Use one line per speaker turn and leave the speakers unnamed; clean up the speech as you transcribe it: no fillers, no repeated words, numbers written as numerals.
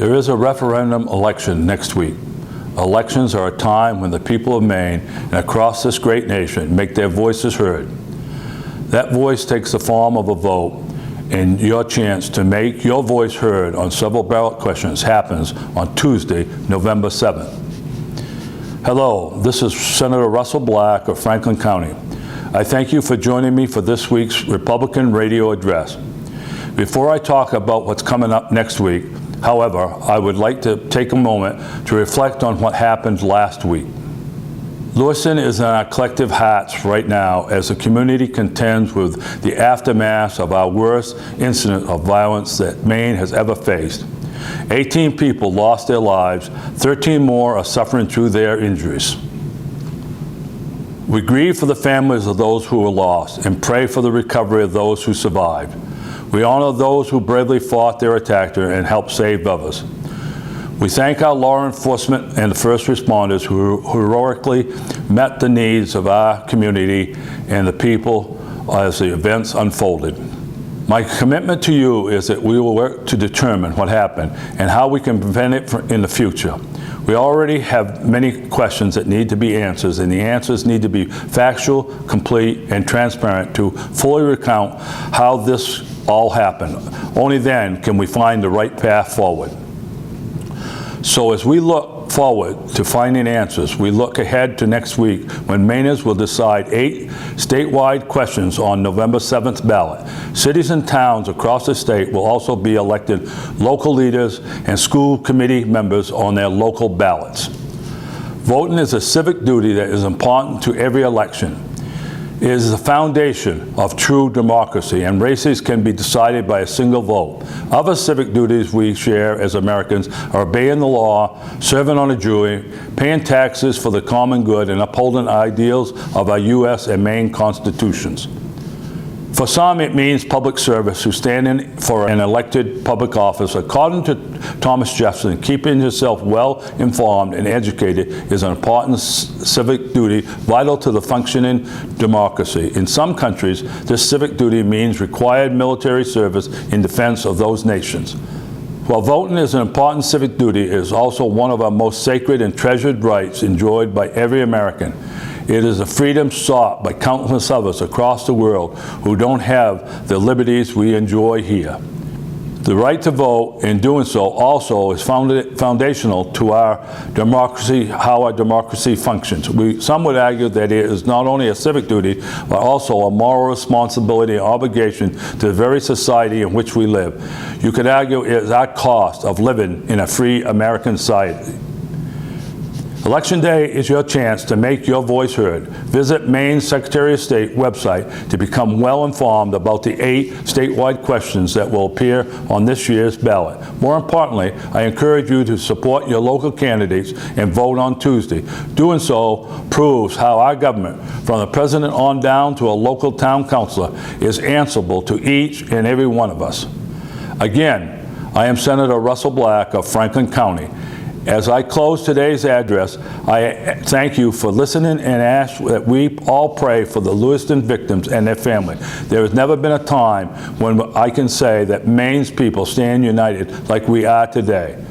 There is a referendum election next week. Elections are a time when the people of Maine and across this great nation make their voices heard. That voice takes the form of a vote, and your chance to make your voice heard on several ballot questions happens on Tuesday, November 7th. Hello, this is Senator Russell Black of Franklin County. I thank you for joining me for this week's Republican Radio Address. Before I talk about what's coming up next week, however, I would like to take a moment to reflect on what happened last week. Lewiston is in our collective hearts right now as the community contends with the aftermath of our worst incident of violence that Maine has ever faced. 18 people lost their lives, 13 more are suffering through their injuries. We grieve for the families of those who were lost and pray for the recovery of those who survived. We honor those who bravely fought their attacker and helped save others. We thank our law enforcement and the first responders who heroically met the needs of our community and the people as the events unfolded. My commitment to you is that we will work to determine what happened and how we can prevent it in the future. We already have many questions that need to be answered, and the answers need to be factual, complete, and transparent to fully recount how this all happened. Only then can we find the right path forward. So as we look forward to finding answers, we look ahead to next week when Mainers will decide 8 statewide questions on November 7th ballot. Cities and towns across the state will also be elected local leaders and school committee members on their local ballots. Voting is a civic duty that is important to every election. It is the foundation of true democracy, and races can be decided by a single vote. Other civic duties we share as Americans are obeying the law, serving on a jury, paying taxes for the common good, and upholding ideals of our U.S. and Maine constitutions. For some, it means public service, who stand in for an elected public office. According to Thomas Jefferson, keeping yourself well informed and educated is an important civic duty vital to the functioning democracy. In some countries, this civic duty means required military service in defense of those nations. While voting is an important civic duty, it is also one of our most sacred and treasured rights enjoyed by every American. It is a freedom sought by countless others across the world who don't have the liberties we enjoy here. The right to vote, in doing so, also is foundational to our democracy, how our democracy functions. Some would argue that it is not only a civic duty, but also a moral responsibility and obligation to the very society in which we live. You could argue it is our cost of living in a free American society. Election Day is your chance to make your voice heard. Visit Maine's Secretary of State website to become well informed about the 8 statewide questions that will appear on this year's ballot. More importantly, I encourage you to support your local candidates and vote on Tuesday. Doing so proves how our government, from the president on down to a local town councilor, is answerable to each and every one of us. Again, I am Senator Russell Black of Franklin County. As I close today's address, I thank you for listening and ask that we all pray for the Lewiston victims and their family. There has never been a time when I can say that Maine's people stand united like we are today.